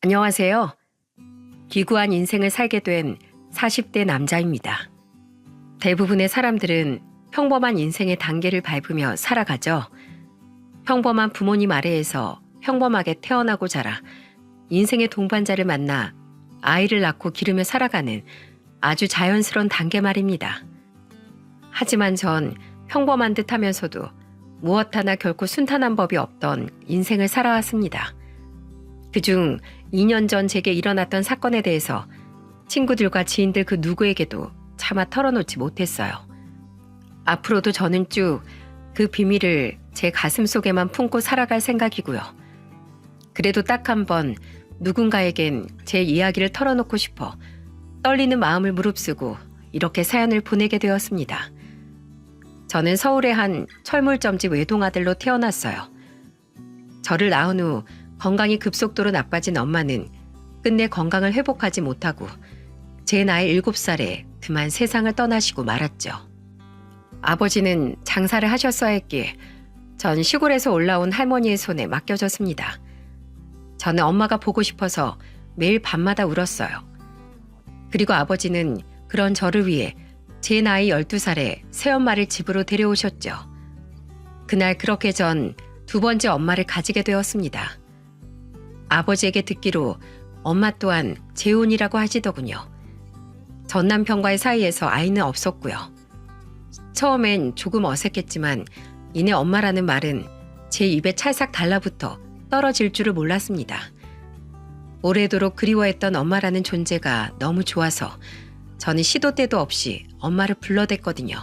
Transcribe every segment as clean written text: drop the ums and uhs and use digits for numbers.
안녕하세요. 기구한 인생을 살게 된 40대 남자입니다. 대부분의 사람들은 평범한 인생의 단계를 밟으며 살아가죠. 평범한 부모님 아래에서 평범하게 태어나고 자라 인생의 동반자를 만나 아이를 낳고 기르며 살아가는 아주 자연스러운 단계 말입니다. 하지만 전 평범한 듯 하면서도 무엇 하나 결코 순탄한 법이 없던 인생을 살아왔습니다. 그중 2년 전 제게 일어났던 사건에 대해서 친구들과 지인들 그 누구에게도 차마 털어놓지 못했어요. 앞으로도 저는 쭉 그 비밀을 제 가슴 속에만 품고 살아갈 생각이고요. 그래도 딱 한 번 누군가에겐 제 이야기를 털어놓고 싶어 떨리는 마음을 무릅쓰고 이렇게 사연을 보내게 되었습니다. 저는 서울의 한 철물점집 외동아들로 태어났어요. 저를 낳은 후 건강이 급속도로 나빠진 엄마는 끝내 건강을 회복하지 못하고 제 나이 7살에 그만 세상을 떠나시고 말았죠. 아버지는 장사를 하셨어야 했기에 전 시골에서 올라온 할머니의 손에 맡겨졌습니다. 저는 엄마가 보고 싶어서 매일 밤마다 울었어요. 그리고 아버지는 그런 저를 위해 제 나이 12살에 새엄마를 집으로 데려오셨죠. 그날 그렇게 전 두 번째 엄마를 가지게 되었습니다. 아버지에게 듣기로 엄마 또한 재혼이라고 하시더군요. 전 남편과의 사이에서 아이는 없었고요. 처음엔 조금 어색했지만 이내 엄마라는 말은 제 입에 찰싹 달라붙어 떨어질 줄을 몰랐습니다. 오래도록 그리워했던 엄마라는 존재가 너무 좋아서 저는 시도 때도 없이 엄마를 불러댔거든요.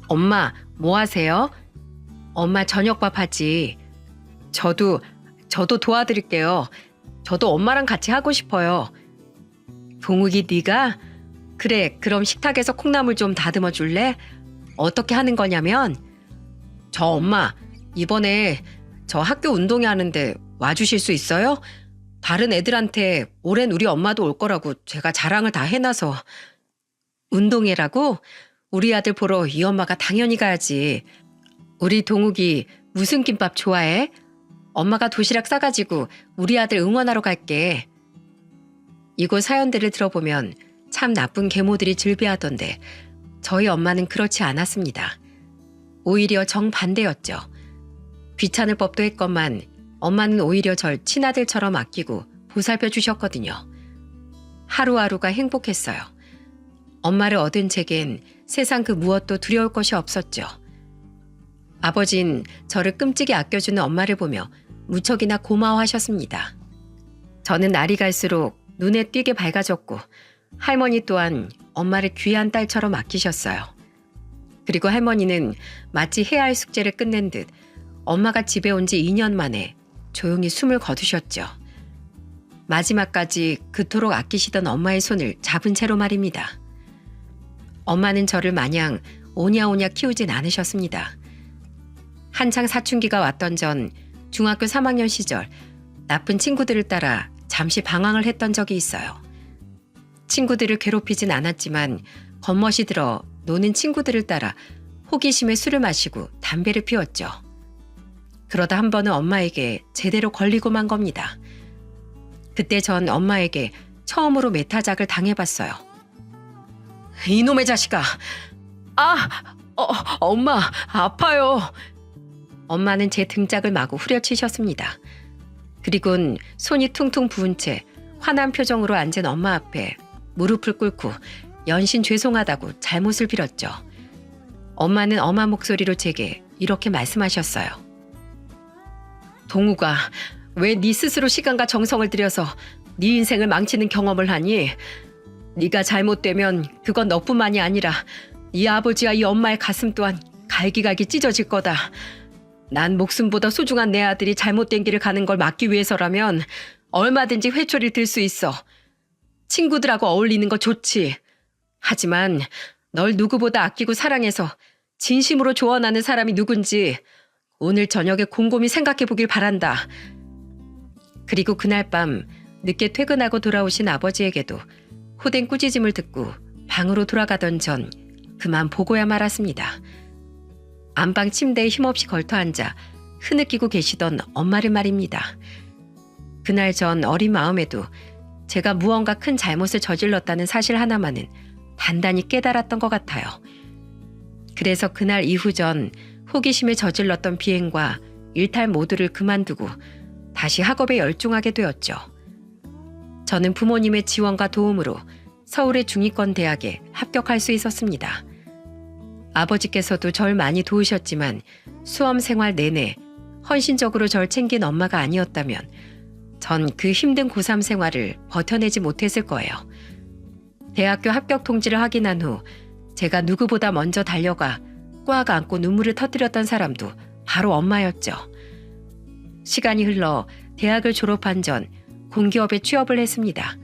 엄마, 뭐 하세요? 엄마 저녁밥 하지. 저도 도와드릴게요. 저도 엄마랑 같이 하고 싶어요. 동욱이 네가? 그래, 그럼 식탁에서 콩나물 좀 다듬어 줄래? 어떻게 하는 거냐면 저 엄마 이번에 저 학교 운동회 하는데 와주실 수 있어요? 다른 애들한테 올해는 우리 엄마도 올 거라고 제가 자랑을 다 해놔서. 운동회라고? 우리 아들 보러 이 엄마가 당연히 가야지. 우리 동욱이 무슨 김밥 좋아해? 엄마가 도시락 싸가지고 우리 아들 응원하러 갈게. 이곳 사연들을 들어보면 참 나쁜 계모들이 즐비하던데 저희 엄마는 그렇지 않았습니다. 오히려 정반대였죠. 귀찮을 법도 했건만 엄마는 오히려 절 친아들처럼 아끼고 보살펴 주셨거든요. 하루하루가 행복했어요. 엄마를 얻은 제겐 세상 그 무엇도 두려울 것이 없었죠. 아버진 저를 끔찍이 아껴주는 엄마를 보며 무척이나 고마워하셨습니다. 저는 날이 갈수록 눈에 띄게 밝아졌고 할머니 또한 엄마를 귀한 딸처럼 아끼셨어요. 그리고 할머니는 마치 해야 할 숙제를 끝낸 듯 엄마가 집에 온 지 2년 만에 조용히 숨을 거두셨죠. 마지막까지 그토록 아끼시던 엄마의 손을 잡은 채로 말입니다. 엄마는 저를 마냥 오냐오냐 키우진 않으셨습니다. 한창 사춘기가 왔던 전 중학교 3학년 시절 나쁜 친구들을 따라 잠시 방황을 했던 적이 있어요. 친구들을 괴롭히진 않았지만 겉멋이 들어 노는 친구들을 따라 호기심에 술을 마시고 담배를 피웠죠. 그러다 한 번은 엄마에게 제대로 걸리고 만 겁니다. 그때 전 엄마에게 처음으로 매타작을 당해봤어요. 이놈의 자식아! 엄마, 아파요! 엄마는 제 등짝을 마구 후려치셨습니다. 그리곤 손이 퉁퉁 부은 채 화난 표정으로 앉은 엄마 앞에 무릎을 꿇고 연신 죄송하다고 잘못을 빌었죠. 엄마는 엄한 목소리로 제게 이렇게 말씀하셨어요. 동욱아, 왜 네 스스로 시간과 정성을 들여서 네 인생을 망치는 경험을 하니? 네가 잘못되면 그건 너뿐만이 아니라 이 아버지와 이 엄마의 가슴 또한 갈기갈기 찢어질 거다. 난 목숨보다 소중한 내 아들이 잘못된 길을 가는 걸 막기 위해서라면 얼마든지 회초리를 들 수 있어. 친구들하고 어울리는 거 좋지. 하지만 널 누구보다 아끼고 사랑해서 진심으로 조언하는 사람이 누군지 오늘 저녁에 곰곰이 생각해 보길 바란다. 그리고 그날 밤 늦게 퇴근하고 돌아오신 아버지에게도 호된 꾸짖음을 듣고 방으로 돌아가던 전 그만 보고야 말았습니다. 안방 침대에 힘없이 걸터앉아 흐느끼고 계시던 엄마를 말입니다. 그날 전 어린 마음에도 제가 무언가 큰 잘못을 저질렀다는 사실 하나만은 단단히 깨달았던 것 같아요. 그래서 그날 이후 전 호기심에 저질렀던 비행과 일탈 모두를 그만두고 다시 학업에 열중하게 되었죠. 저는 부모님의 지원과 도움으로 서울의 중위권 대학에 합격할 수 있었습니다. 아버지께서도 절 많이 도우셨지만 수험 생활 내내 헌신적으로 절 챙긴 엄마가 아니었다면 전 그 힘든 고3 생활을 버텨내지 못했을 거예요. 대학교 합격 통지를 확인한 후 제가 누구보다 먼저 달려가 꽉 안고 눈물을 터뜨렸던 사람도 바로 엄마였죠. 시간이 흘러 대학을 졸업한 전 공기업에 취업을 했습니다.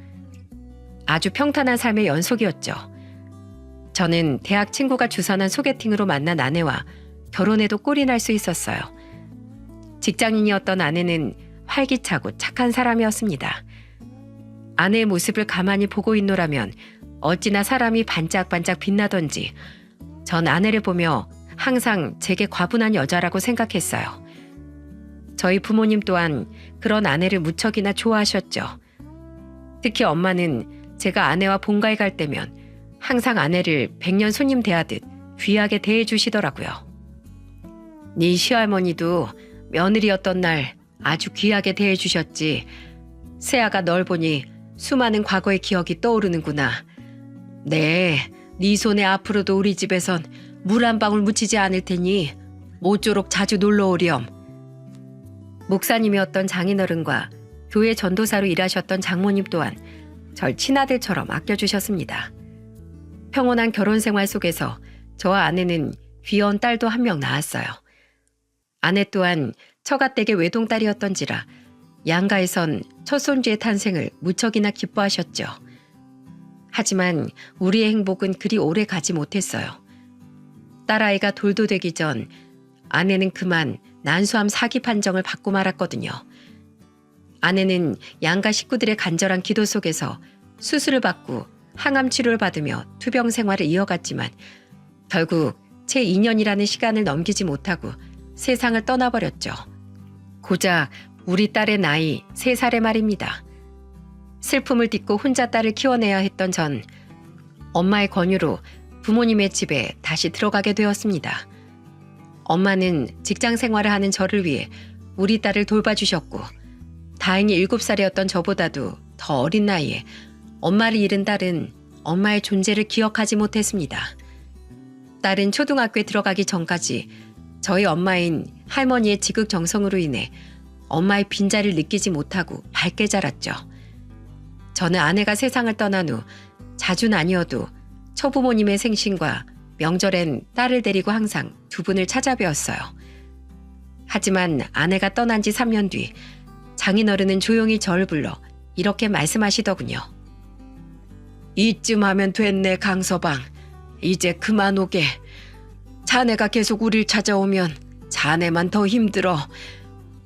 아주 평탄한 삶의 연속이었죠. 저는 대학 친구가 주선한 소개팅으로 만난 아내와 결혼해도 꼴이 날 수 있었어요. 직장인이었던 아내는 활기차고 착한 사람이었습니다. 아내의 모습을 가만히 보고 있노라면 어찌나 사람이 반짝반짝 빛나던지 전 아내를 보며 항상 제게 과분한 여자라고 생각했어요. 저희 부모님 또한 그런 아내를 무척이나 좋아하셨죠. 특히 엄마는 제가 아내와 본가에 갈 때면 항상 아내를 백년 손님 대하듯 귀하게 대해주시더라고요. 네 시할머니도 며느리였던 날 아주 귀하게 대해주셨지. 세아가 널 보니 수많은 과거의 기억이 떠오르는구나. 네 손에 앞으로도 우리 집에선 물 한 방울 묻히지 않을 테니 모쪼록 자주 놀러 오렴. 목사님이었던 장인어른과 교회 전도사로 일하셨던 장모님 또한 절 친아들처럼 아껴주셨습니다. 평온한 결혼 생활 속에서 저와 아내는 귀여운 딸도 한 명 낳았어요. 아내 또한 처가댁의 외동딸이었던지라 양가에선 첫 손주의 탄생을 무척이나 기뻐하셨죠. 하지만 우리의 행복은 그리 오래 가지 못했어요. 딸아이가 돌도 되기 전 아내는 그만 난소암 사기 판정을 받고 말았거든요. 아내는 양가 식구들의 간절한 기도 속에서 수술을 받고 항암 치료를 받으며 투병 생활을 이어갔지만 결국 채 2년이라는 시간을 넘기지 못하고 세상을 떠나버렸죠. 고작 우리 딸의 나이 3살의 말입니다. 슬픔을 딛고 혼자 딸을 키워내야 했던 전 엄마의 권유로 부모님의 집에 다시 들어가게 되었습니다. 엄마는 직장 생활을 하는 저를 위해 우리 딸을 돌봐주셨고 다행히 7살이었던 저보다도 더 어린 나이에 엄마를 잃은 딸은 엄마의 존재를 기억하지 못했습니다. 딸은 초등학교에 들어가기 전까지 저희 엄마인 할머니의 지극정성으로 인해 엄마의 빈자리를 느끼지 못하고 밝게 자랐죠. 저는 아내가 세상을 떠난 후 자주는 아니어도 처부모님의 생신과 명절엔 딸을 데리고 항상 두 분을 찾아뵈었어요. 하지만 아내가 떠난 지 3년 뒤 장인어른은 조용히 저를 불러 이렇게 말씀하시더군요. 이쯤 하면 됐네 강서방. 이제 그만 오게. 자네가 계속 우릴 찾아오면 자네만 더 힘들어.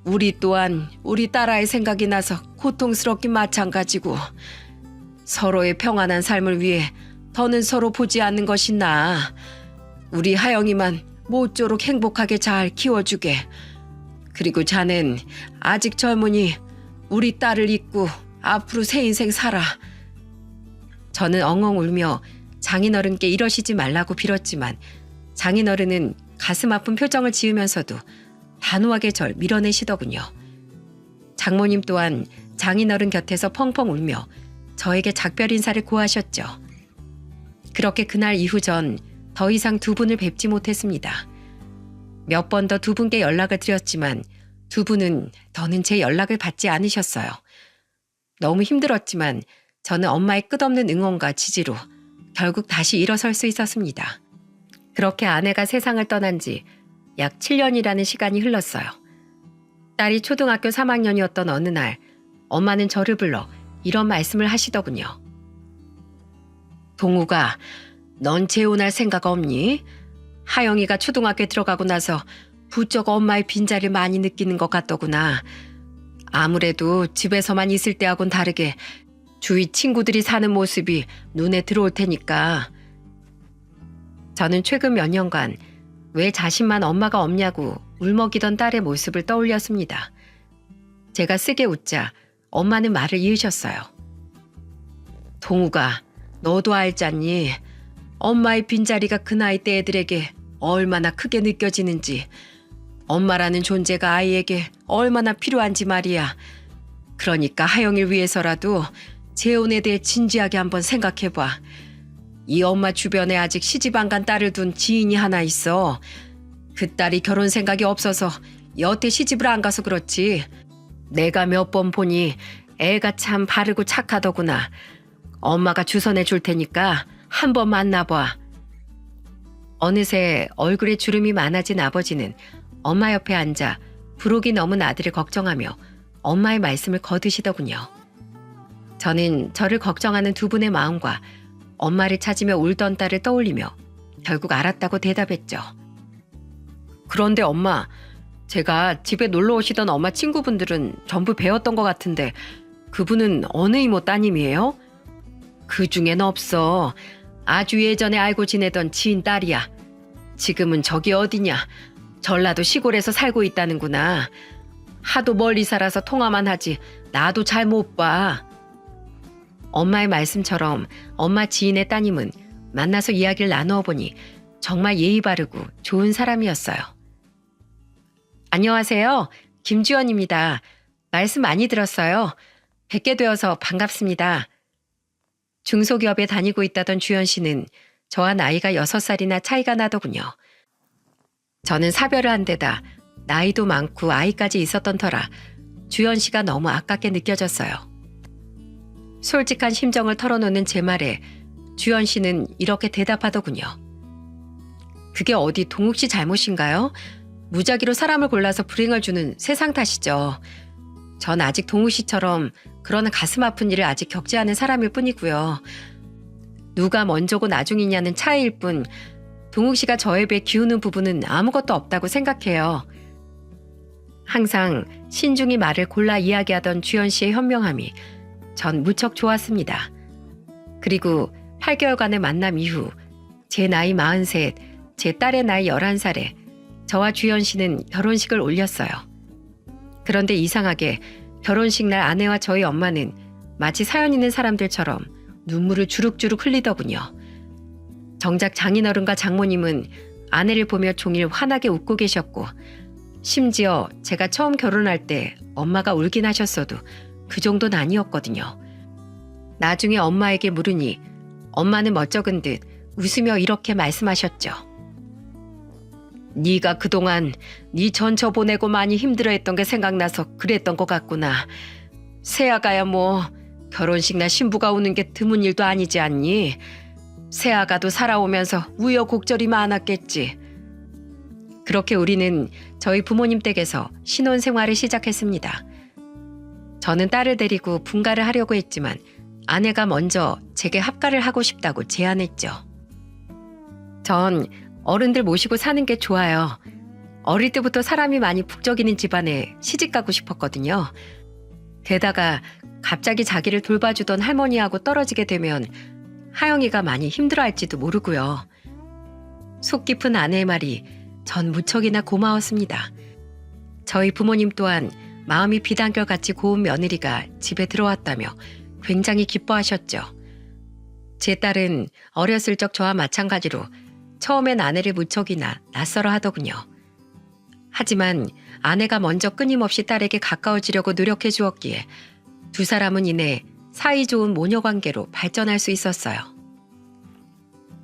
우리 또한 우리 딸아이 생각이 나서 고통스럽긴 마찬가지고 서로의 평안한 삶을 위해 더는 서로 보지 않는 것이 나아. 우리 하영이만 모쪼록 행복하게 잘 키워주게. 그리고 자넨 아직 젊으니 우리 딸을 잊고 앞으로 새 인생 살아. 저는 엉엉 울며 장인어른께 이러시지 말라고 빌었지만 장인어른은 가슴 아픈 표정을 지으면서도 단호하게 절 밀어내시더군요. 장모님 또한 장인어른 곁에서 펑펑 울며 저에게 작별 인사를 고하셨죠. 그렇게 그날 이후 전 더 이상 두 분을 뵙지 못했습니다. 몇 번 더 두 분께 연락을 드렸지만 두 분은 더는 제 연락을 받지 않으셨어요. 너무 힘들었지만 저는 엄마의 끝없는 응원과 지지로 결국 다시 일어설 수 있었습니다. 그렇게 아내가 세상을 떠난 지 약 7년이라는 시간이 흘렀어요. 딸이 초등학교 3학년이었던 어느 날 엄마는 저를 불러 이런 말씀을 하시더군요. 동우가 넌 재혼할 생각 없니? 하영이가 초등학교에 들어가고 나서 부쩍 엄마의 빈자리를 많이 느끼는 것 같더구나. 아무래도 집에서만 있을 때하고는 다르게 주위 친구들이 사는 모습이 눈에 들어올 테니까. 저는 최근 몇 년간 왜 자신만 엄마가 없냐고 울먹이던 딸의 모습을 떠올렸습니다. 제가 쓰게 웃자 엄마는 말을 이으셨어요. 동우가 너도 알잖니? 엄마의 빈자리가 그 나이 때 애들에게 얼마나 크게 느껴지는지, 엄마라는 존재가 아이에게 얼마나 필요한지 말이야. 그러니까 하영이를 위해서라도 재혼에 대해 진지하게 한번 생각해봐. 이 엄마 주변에 아직 시집 안 간 딸을 둔 지인이 하나 있어. 그 딸이 결혼 생각이 없어서 여태 시집을 안 가서 그렇지. 내가 몇 번 보니 애가 참 바르고 착하더구나. 엄마가 주선해 줄 테니까 한번 만나봐. 어느새 얼굴에 주름이 많아진 아버지는 엄마 옆에 앉아 부록이 넘은 아들을 걱정하며 엄마의 말씀을 거두시더군요. 저는 저를 걱정하는 두 분의 마음과 엄마를 찾으며 울던 딸을 떠올리며 결국 알았다고 대답했죠. 그런데 엄마, 제가 집에 놀러 오시던 엄마 친구분들은 전부 배웠던 것 같은데 그분은 어느 이모 따님이에요? 그 중엔 없어. 아주 예전에 알고 지내던 지인 딸이야. 지금은 저기 어디냐. 전라도 시골에서 살고 있다는구나. 하도 멀리 살아서 통화만 하지 나도 잘 못 봐. 엄마의 말씀처럼 엄마 지인의 따님은 만나서 이야기를 나누어 보니 정말 예의 바르고 좋은 사람이었어요. 안녕하세요. 김주연입니다. 말씀 많이 들었어요. 뵙게 되어서 반갑습니다. 중소기업에 다니고 있다던 주연 씨는 저와 나이가 6살이나 차이가 나더군요. 저는 사별을 한 데다 나이도 많고 아이까지 있었던 터라 주연 씨가 너무 아깝게 느껴졌어요. 솔직한 심정을 털어놓는 제 말에 주연 씨는 이렇게 대답하더군요. 그게 어디 동욱 씨 잘못인가요? 무작위로 사람을 골라서 불행을 주는 세상 탓이죠. 전 아직 동욱 씨처럼 그런 가슴 아픈 일을 아직 겪지 않은 사람일 뿐이고요. 누가 먼저고 나중이냐는 차이일 뿐 동욱 씨가 저에 비해 기우는 부분은 아무것도 없다고 생각해요. 항상 신중히 말을 골라 이야기하던 주연 씨의 현명함이 전 무척 좋았습니다. 그리고 8개월간의 만남 이후 제 나이 43, 제 딸의 나이 11살에 저와 주연 씨는 결혼식을 올렸어요. 그런데 이상하게 결혼식 날 아내와 저희 엄마는 마치 사연 있는 사람들처럼 눈물을 주룩주룩 흘리더군요. 정작 장인어른과 장모님은 아내를 보며 종일 환하게 웃고 계셨고 심지어 제가 처음 결혼할 때 엄마가 울긴 하셨어도 그 정도는 아니었거든요. 나중에 엄마에게 물으니 엄마는 멋쩍은 듯 웃으며 이렇게 말씀하셨죠. 네가 그동안 네 전처 보내고 많이 힘들어했던 게 생각나서 그랬던 것 같구나. 새아가야 뭐 결혼식 날 신부가 오는 게 드문 일도 아니지 않니? 새아가도 살아오면서 우여곡절이 많았겠지. 그렇게 우리는 저희 부모님 댁에서 신혼생활을 시작했습니다. 저는 딸을 데리고 분가를 하려고 했지만 아내가 먼저 제게 합가를 하고 싶다고 제안했죠. 전 어른들 모시고 사는 게 좋아요. 어릴 때부터 사람이 많이 북적이는 집안에 시집가고 싶었거든요. 게다가 갑자기 자기를 돌봐주던 할머니하고 떨어지게 되면 하영이가 많이 힘들어할지도 모르고요. 속 깊은 아내의 말이 전 무척이나 고마웠습니다. 저희 부모님 또한 마음이 비단결같이 고운 며느리가 집에 들어왔다며 굉장히 기뻐하셨죠. 제 딸은 어렸을 적 저와 마찬가지로 처음엔 아내를 무척이나 낯설어 하더군요. 하지만 아내가 먼저 끊임없이 딸에게 가까워지려고 노력해 주었기에 두 사람은 이내 사이좋은 모녀관계로 발전할 수 있었어요.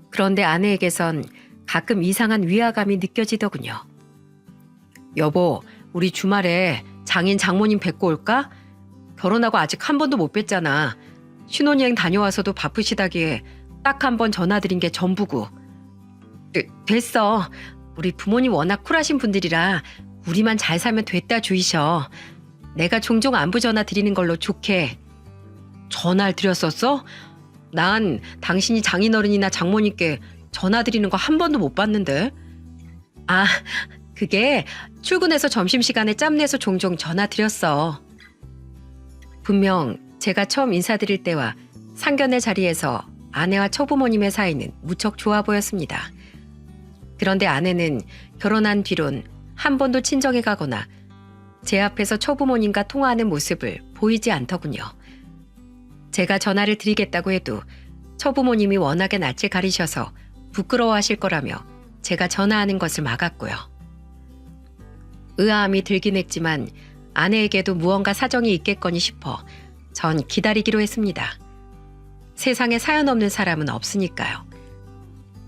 그런데 아내에게선 가끔 이상한 위화감이 느껴지더군요. 여보, 우리 주말에 장인 장모님 뵙고 올까? 결혼하고 아직 한 번도 못 뵀잖아. 신혼여행 다녀와서도 바쁘시다기에 딱 한 번 전화드린 게 전부고. 됐어. 우리 부모님 워낙 쿨하신 분들이라 우리만 잘 살면 됐다 주이셔. 내가 종종 안부 전화 드리는 걸로 좋게. 전화를 드렸었어? 난 당신이 장인어른이나 장모님께 전화 드리는 거 한 번도 못 봤는데. 아, 그게 출근해서 점심시간에 짬내서 종종 전화 드렸어. 분명 제가 처음 인사드릴 때와 상견례 자리에서 아내와 처부모님의 사이는 무척 좋아 보였습니다. 그런데 아내는 결혼한 뒤론 한 번도 친정에 가거나 제 앞에서 처부모님과 통화하는 모습을 보이지 않더군요. 제가 전화를 드리겠다고 해도 처부모님이 워낙에 낯을 가리셔서 부끄러워하실 거라며 제가 전화하는 것을 막았고요. 의아함이 들긴 했지만 아내에게도 무언가 사정이 있겠거니 싶어 전 기다리기로 했습니다. 세상에 사연 없는 사람은 없으니까요.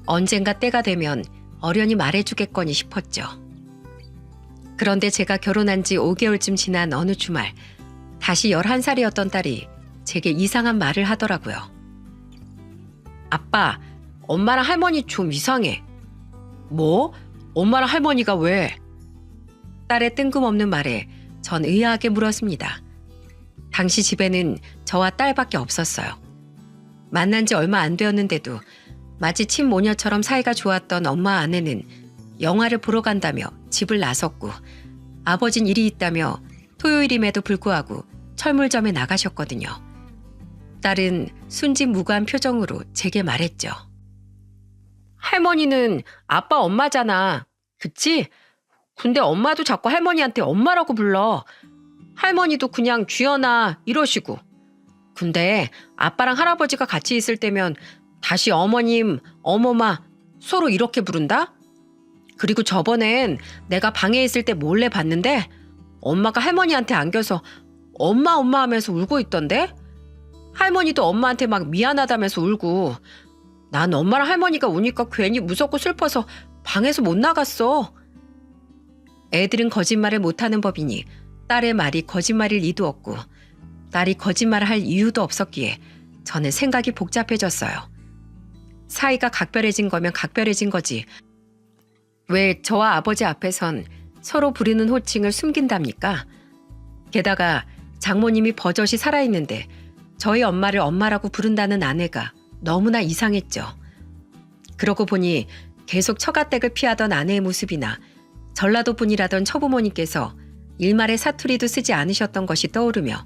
언젠가 때가 되면 어련히 말해주겠거니 싶었죠. 그런데 제가 결혼한 지 5개월쯤 지난 어느 주말 다시 11살이었던 딸이 제게 이상한 말을 하더라고요. 아빠, 엄마랑 할머니 좀 이상해. 뭐? 엄마랑 할머니가 왜? 딸의 뜬금없는 말에 전 의아하게 물었습니다. 당시 집에는 저와 딸밖에 없었어요. 만난 지 얼마 안 되었는데도 마치 친모녀처럼 사이가 좋았던 엄마 아내는 영화를 보러 간다며 집을 나섰고 아버진 일이 있다며 토요일임에도 불구하고 철물점에 나가셨거든요. 딸은 순진무구한 표정으로 제게 말했죠. 할머니는 아빠 엄마잖아. 그치? 근데 엄마도 자꾸 할머니한테 엄마라고 불러. 할머니도 그냥 주연아 이러시고. 근데 아빠랑 할아버지가 같이 있을 때면 다시 어머님, 어머마 서로 이렇게 부른다? 그리고 저번엔 내가 방에 있을 때 몰래 봤는데 엄마가 할머니한테 안겨서 엄마 엄마 하면서 울고 있던데? 할머니도 엄마한테 막 미안하다면서 울고 난 엄마랑 할머니가 우니까 괜히 무섭고 슬퍼서 방에서 못 나갔어. 애들은 거짓말을 못하는 법이니 딸의 말이 거짓말일 리도 없고 딸이 거짓말을 할 이유도 없었기에 저는 생각이 복잡해졌어요. 사이가 각별해진 거면 각별해진 거지. 왜 저와 아버지 앞에선 서로 부르는 호칭을 숨긴답니까? 게다가 장모님이 버젓이 살아있는데 저희 엄마를 엄마라고 부른다는 아내가 너무나 이상했죠. 그러고 보니 계속 처가댁을 피하던 아내의 모습이나 전라도 분이라던 처부모님께서 일말의 사투리도 쓰지 않으셨던 것이 떠오르며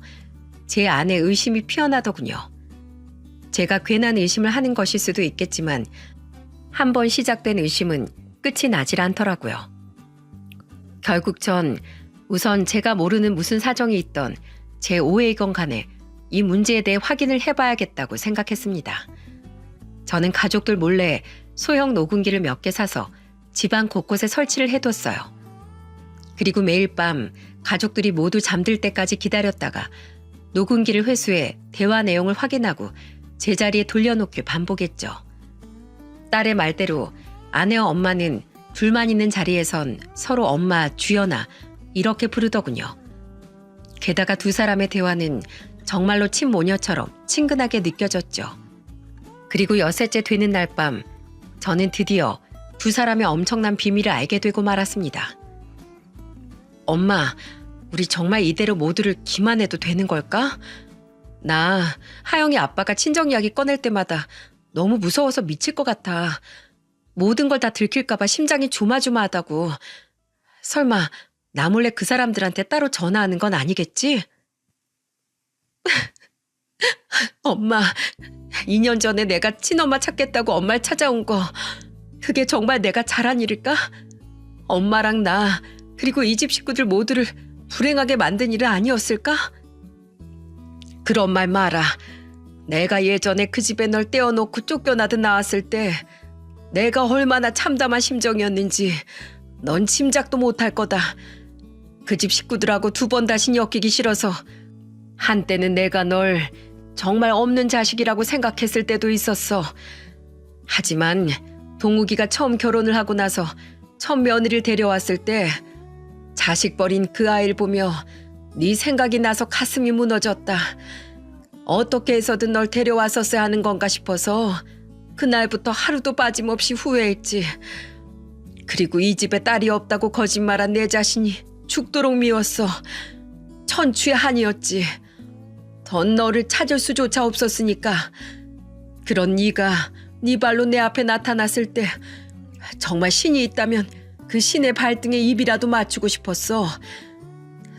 제 안에 의심이 피어나더군요. 제가 괜한 의심을 하는 것일 수도 있겠지만 한 번 시작된 의심은 끝이 나질 않더라고요. 결국 전 우선 제가 모르는 무슨 사정이 있던 제 오해이건 간에 이 문제에 대해 확인을 해봐야겠다고 생각했습니다. 저는 가족들 몰래 소형 녹음기를 몇 개 사서 집안 곳곳에 설치를 해뒀어요. 그리고 매일 밤 가족들이 모두 잠들 때까지 기다렸다가 녹음기를 회수해 대화 내용을 확인하고 제자리에 돌려놓길 반복했죠. 딸의 말대로 아내와 엄마는 둘만 있는 자리에선 서로 엄마, 주연아 이렇게 부르더군요. 게다가 두 사람의 대화는 정말로 친모녀처럼 친근하게 느껴졌죠. 그리고 6째 되는 날 밤 저는 드디어 두 사람의 엄청난 비밀을 알게 되고 말았습니다. 엄마, 우리 정말 이대로 모두를 기만해도 되는 걸까? 나 하영이 아빠가 친정 이야기 꺼낼 때마다 너무 무서워서 미칠 것 같아. 모든 걸 다 들킬까 봐 심장이 조마조마하다고. 설마 나 몰래 그 사람들한테 따로 전화하는 건 아니겠지? 엄마, 2년 전에 내가 친엄마 찾겠다고 엄마를 찾아온 거 그게 정말 내가 잘한 일일까? 엄마랑 나 그리고 이 집 식구들 모두를 불행하게 만든 일은 아니었을까? 그런 말 마라. 내가 예전에 그 집에 널 떼어놓고 쫓겨나듯 나왔을 때 내가 얼마나 참담한 심정이었는지 넌 짐작도 못할 거다. 그 집 식구들하고 두 번 다시 엮이기 싫어서 한때는 내가 널 정말 없는 자식이라고 생각했을 때도 있었어. 하지만 동욱이가 처음 결혼을 하고 나서 첫 며느리를 데려왔을 때 자식 버린 그 아이를 보며 네 생각이 나서 가슴이 무너졌다. 어떻게 해서든 널 데려왔었어야 하는 건가 싶어서 그날부터 하루도 빠짐없이 후회했지. 그리고 이 집에 딸이 없다고 거짓말한 내 자신이 죽도록 미웠어. 천추의 한이었지. 더 너를 찾을 수조차 없었으니까. 그런 네가 네 발로 내 앞에 나타났을 때 정말 신이 있다면 그 신의 발등에 입이라도 맞추고 싶었어.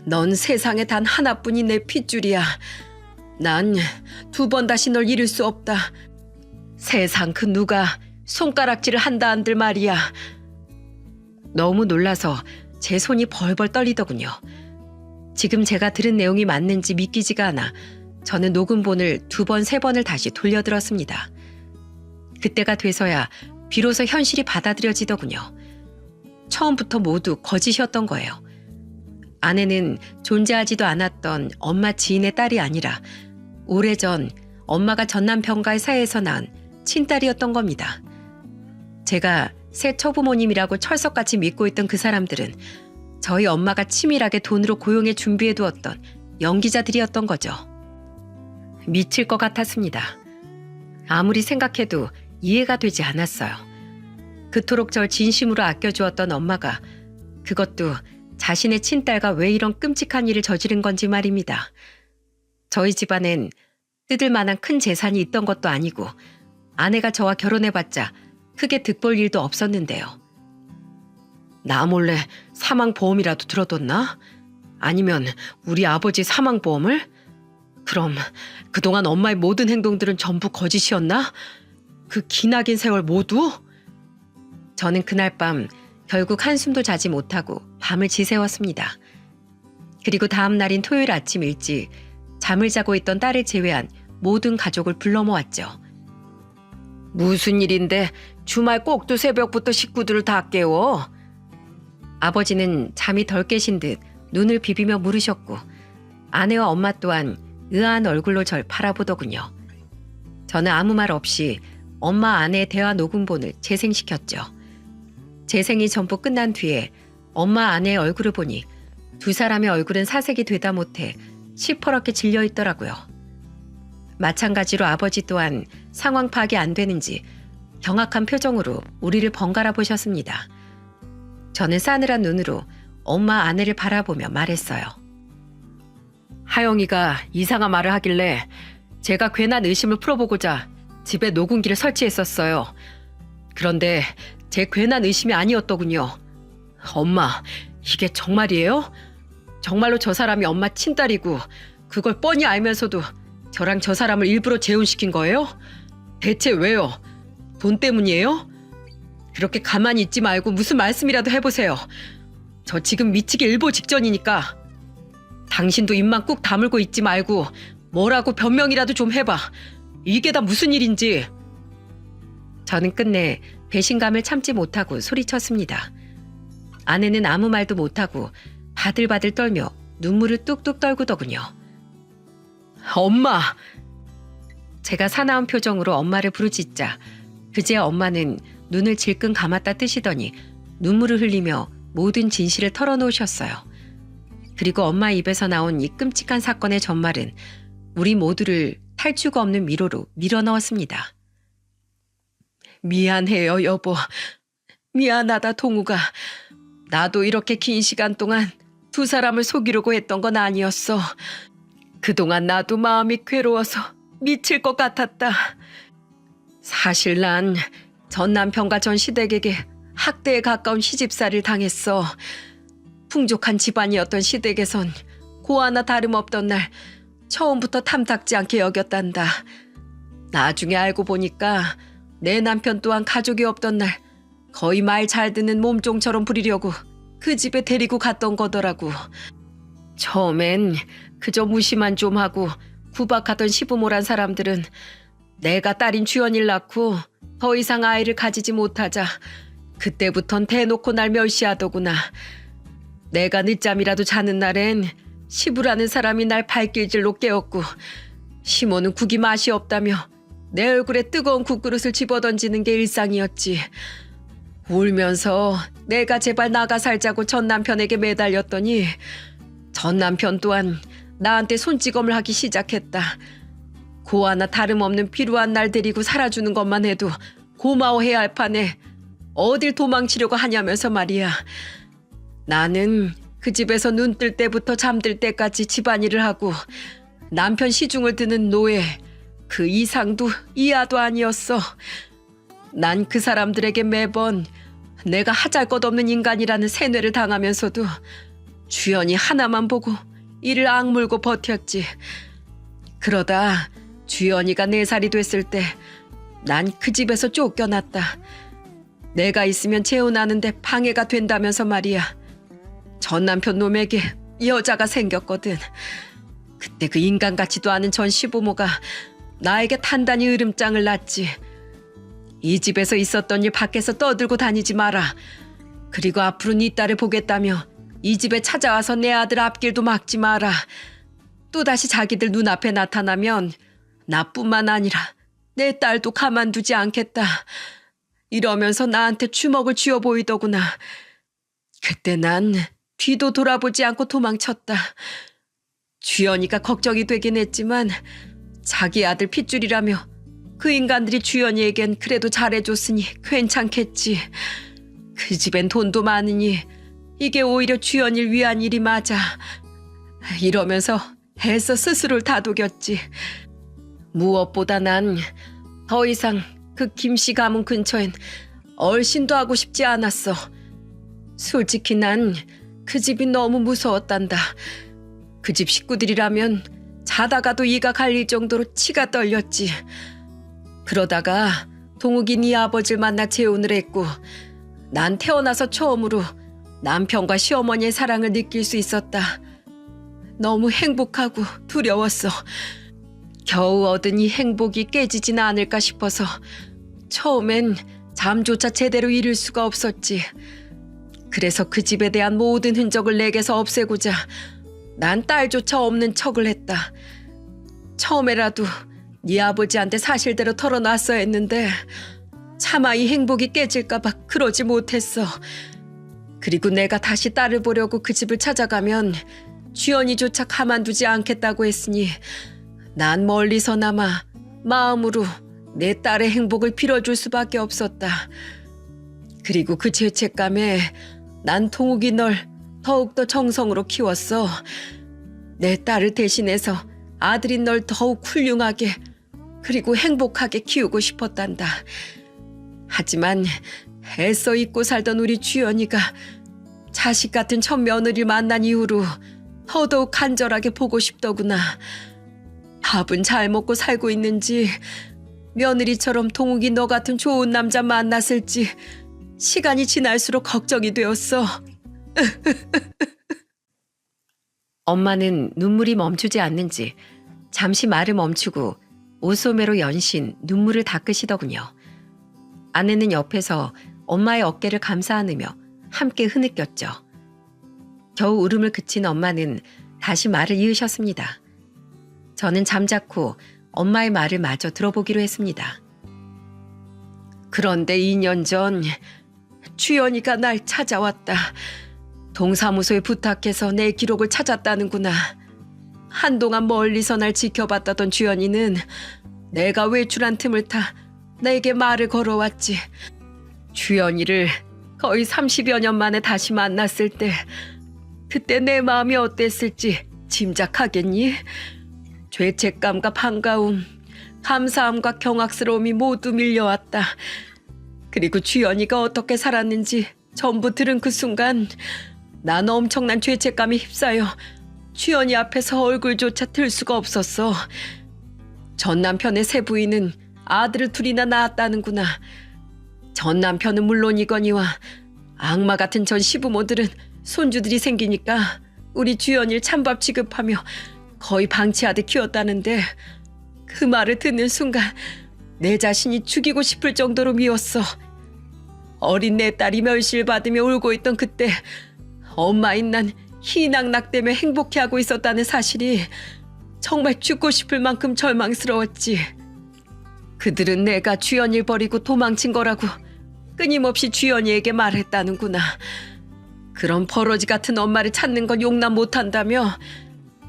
넌 세상에 단 하나뿐인 내 핏줄이야. 난 두 번 다시 널 잃을 수 없다. 세상 그 누가 손가락질을 한다 한들 말이야. 너무 놀라서 제 손이 벌벌 떨리더군요. 지금 제가 들은 내용이 맞는지 믿기지가 않아 저는 녹음본을 2번, 3번을 다시 돌려들었습니다. 그때가 돼서야 비로소 현실이 받아들여지더군요. 처음부터 모두 거짓이었던 거예요. 아내는 존재하지도 않았던 엄마 지인의 딸이 아니라 오래전 엄마가 전 남편과의 사이에서 낳은 친딸이었던 겁니다. 제가 새 처부모님이라고 철석같이 믿고 있던 그 사람들은 저희 엄마가 치밀하게 돈으로 고용해 준비해 두었던 연기자들이었던 거죠. 미칠 것 같았습니다. 아무리 생각해도 이해가 되지 않았어요. 그토록 절 진심으로 아껴주었던 엄마가 그것도 자신의 친딸과 왜 이런 끔찍한 일을 저지른 건지 말입니다. 저희 집안엔 뜯을 만한 큰 재산이 있던 것도 아니고 아내가 저와 결혼해봤자 크게 득볼 일도 없었는데요. 나 몰래 사망보험이라도 들어뒀나? 아니면 우리 아버지 사망보험을? 그럼 그동안 엄마의 모든 행동들은 전부 거짓이었나? 그 기나긴 세월 모두? 저는 그날 밤 결국 한숨도 자지 못하고 밤을 지새웠습니다. 그리고 다음 날인 토요일 아침 일찍 잠을 자고 있던 딸을 제외한 모든 가족을 불러 모았죠. 무슨 일인데 주말 꼭두 새벽부터 식구들을 다 깨워? 아버지는 잠이 덜 깨신 듯 눈을 비비며 물으셨고 아내와 엄마 또한 의아한 얼굴로 절 바라보더군요. 저는 아무 말 없이 엄마 아내의 대화 녹음본을 재생시켰죠. 재생이 전부 끝난 뒤에 엄마 아내의 얼굴을 보니 두 사람의 얼굴은 사색이 되다 못해 시퍼렇게 질려 있더라고요. 마찬가지로 아버지 또한 상황 파악이 안 되는지 경악한 표정으로 우리를 번갈아 보셨습니다. 저는 싸늘한 눈으로 엄마 아내를 바라보며 말했어요. 하영이가 이상한 말을 하길래 제가 괜한 의심을 풀어보고자 집에 녹음기를 설치했었어요. 그런데 제 괜한 의심이 아니었더군요. 엄마, 이게 정말이에요? 정말로 저 사람이 엄마 친딸이고 그걸 뻔히 알면서도 저랑 저 사람을 일부러 재혼시킨 거예요? 대체 왜요? 돈 때문이에요? 그렇게 가만히 있지 말고 무슨 말씀이라도 해보세요. 저 지금 미치기 일보 직전이니까. 당신도 입만 꾹 다물고 있지 말고 뭐라고 변명이라도 좀 해봐. 이게 다 무슨 일인지. 저는 끝내 배신감을 참지 못하고 소리쳤습니다. 아내는 아무 말도 못하고 바들바들 떨며 눈물을 뚝뚝 떨구더군요. 엄마! 제가 사나운 표정으로 엄마를 부르짖자 그제야 엄마는 눈을 질끈 감았다 뜨시더니 눈물을 흘리며 모든 진실을 털어놓으셨어요. 그리고 엄마 입에서 나온 이 끔찍한 사건의 전말은 우리 모두를 탈주가 없는 미로로 밀어넣었습니다. 미안해요, 여보. 미안하다, 동우가. 나도 이렇게 긴 시간 동안 두 사람을 속이려고 했던 건 아니었어. 그동안 나도 마음이 괴로워서 미칠 것 같았다. 사실 난 전 남편과 전 시댁에게 학대에 가까운 시집살이를 당했어. 풍족한 집안이었던 시댁에선 고 하나 다름없던 날 처음부터 탐탁지 않게 여겼단다. 나중에 알고 보니까 내 남편 또한 가족이 없던 날 거의 말 잘 듣는 몸종처럼 부리려고 그 집에 데리고 갔던 거더라고. 처음엔 그저 무시만 좀 하고 구박하던 시부모란 사람들은 내가 딸인 주연이를 낳고 더 이상 아이를 가지지 못하자 그때부턴 대놓고 날 멸시하더구나. 내가 늦잠이라도 자는 날엔 시부라는 사람이 날 발길질로 깨웠고 시모는 국이 맛이 없다며 내 얼굴에 뜨거운 국그릇을 집어던지는 게 일상이었지. 울면서 내가 제발 나가 살자고 전 남편에게 매달렸더니 전 남편 또한 나한테 손찌검을 하기 시작했다. 고 하나 다름없는 필요한 날 데리고 살아주는 것만 해도 고마워해야 할 판에 어딜 도망치려고 하냐면서 말이야. 나는 그 집에서 눈 뜰 때부터 잠들 때까지 집안일을 하고 남편 시중을 드는 노예, 그 이상도 이하도 아니었어. 난 그 사람들에게 매번 내가 하잘것없는 인간이라는 세뇌를 당하면서도 주연이 하나만 보고 이를 악물고 버텼지. 그러다 주연이가 4살이 됐을 때 난 그 집에서 쫓겨났다. 내가 있으면 재혼하는데 방해가 된다면서 말이야. 전 남편 놈에게 여자가 생겼거든. 그때 그 인간 같지도 않은 전 시부모가 나에게 단단히 으름장을 놨지. 이 집에서 있었던 일 밖에서 떠들고 다니지 마라. 그리고 앞으로 네 딸을 보겠다며 이 집에 찾아와서 내 아들 앞길도 막지 마라. 또다시 자기들 눈앞에 나타나면 나뿐만 아니라 내 딸도 가만두지 않겠다. 이러면서 나한테 주먹을 쥐어 보이더구나. 그때 난 뒤도 돌아보지 않고 도망쳤다. 주연이가 걱정이 되긴 했지만 자기 아들 핏줄이라며 그 인간들이 주연이에겐 그래도 잘해줬으니 괜찮겠지. 그 집엔 돈도 많으니 이게 오히려 주연이를 위한 일이 맞아. 이러면서 애써 스스로를 다독였지. 무엇보다 난 더 이상 그 김씨 가문 근처엔 얼씬도 하고 싶지 않았어. 솔직히 난 그 집이 너무 무서웠단다. 그 집 식구들이라면 자다가도 이가 갈릴 정도로 치가 떨렸지. 그러다가 동욱이 네 아버지를 만나 재혼을 했고 난 태어나서 처음으로 남편과 시어머니의 사랑을 느낄 수 있었다. 너무 행복하고 두려웠어. 겨우 얻은 이 행복이 깨지지는 않을까 싶어서 처음엔 잠조차 제대로 이룰 수가 없었지. 그래서 그 집에 대한 모든 흔적을 내게서 없애고자 난 딸조차 없는 척을 했다. 처음에라도 네 아버지한테 사실대로 털어놨어야 했는데 차마 이 행복이 깨질까 봐 그러지 못했어. 그리고 내가 다시 딸을 보려고 그 집을 찾아가면 주연이조차 가만두지 않겠다고 했으니 난 멀리서나마 마음으로 내 딸의 행복을 빌어줄 수밖에 없었다. 그리고 그 죄책감에 난 동욱이 널 더욱더 정성으로 키웠어. 내 딸을 대신해서 아들인 널 더욱 훌륭하게 그리고 행복하게 키우고 싶었단다. 하지만 애써 잊고 살던 우리 주연이가 자식 같은 첫 며느리를 만난 이후로 더더욱 간절하게 보고 싶더구나. 밥은 잘 먹고 살고 있는지, 며느리처럼 동욱이 너 같은 좋은 남자 만났을지 시간이 지날수록 걱정이 되었어. 엄마는 눈물이 멈추지 않는지 잠시 말을 멈추고 옷소매로 연신 눈물을 닦으시더군요. 아내는 옆에서 엄마의 어깨를 감싸 안으며 함께 흐느꼈죠. 겨우 울음을 그친 엄마는 다시 말을 이으셨습니다. 저는 잠자코 엄마의 말을 마저 들어보기로 했습니다. 그런데 2년 전 주연이가 날 찾아왔다. 동사무소에 부탁해서 내 기록을 찾았다는구나. 한동안 멀리서 날 지켜봤다던 주연이는 내가 외출한 틈을 타 내게 말을 걸어왔지. 주연이를 거의 30여 년 만에 다시 만났을 때 그때 내 마음이 어땠을지 짐작하겠니? 죄책감과 반가움, 감사함과 경악스러움이 모두 밀려왔다. 그리고 주연이가 어떻게 살았는지 전부 들은 그 순간 난 엄청난 죄책감에 휩싸여 주연이 앞에서 얼굴조차 들 수가 없었어. 전 남편의 세 부인은 아들을 둘이나 낳았다는구나. 전 남편은 물론이거니와 악마 같은 전 시부모들은 손주들이 생기니까 우리 주연이를 찬밥 취급하며 거의 방치하듯 키웠다는데 그 말을 듣는 순간 내 자신이 죽이고 싶을 정도로 미웠어. 어린 내 딸이 멸시를 받으며 울고 있던 그때 엄마인 난 희낙낙대며 행복해하고 있었다는 사실이 정말 죽고 싶을 만큼 절망스러웠지. 그들은 내가 주연이를 버리고 도망친 거라고 끊임없이 주연이에게 말했다는구나. 그런 버러지 같은 엄마를 찾는 건 용납 못한다며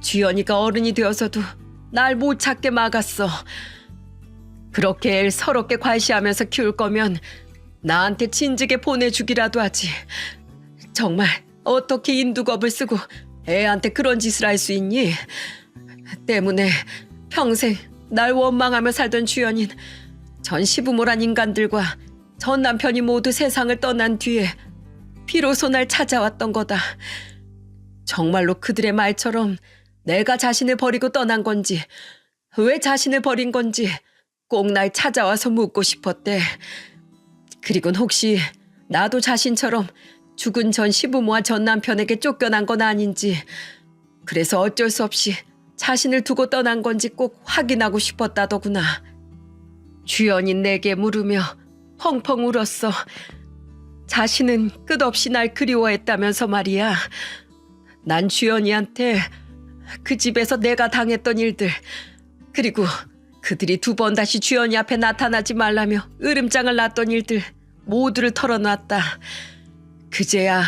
주연이가 어른이 되어서도 날 못 찾게 막았어. 그렇게 애를 서럽게 과시하면서 키울 거면 나한테 진즉에 보내주기라도 하지. 정말 어떻게 인두겁을 쓰고 애한테 그런 짓을 할 수 있니? 때문에 평생 날 원망하며 살던 주연인 전 시부모란 인간들과 전 남편이 모두 세상을 떠난 뒤에 비로소 날 찾아왔던 거다. 정말로 그들의 말처럼 내가 자신을 버리고 떠난 건지, 왜 자신을 버린 건지 꼭 날 찾아와서 묻고 싶었대. 그리곤 혹시 나도 자신처럼 죽은 전 시부모와 전 남편에게 쫓겨난 건 아닌지 그래서 어쩔 수 없이 자신을 두고 떠난 건지 꼭 확인하고 싶었다더구나. 주연이 내게 물으며 펑펑 울었어. 자신은 끝없이 날 그리워했다면서 말이야. 난 주연이한테 그 집에서 내가 당했던 일들, 그리고 그들이 2번 다시 주연이 앞에 나타나지 말라며 으름장을 놨던 일들 모두를 털어놨다. 그제야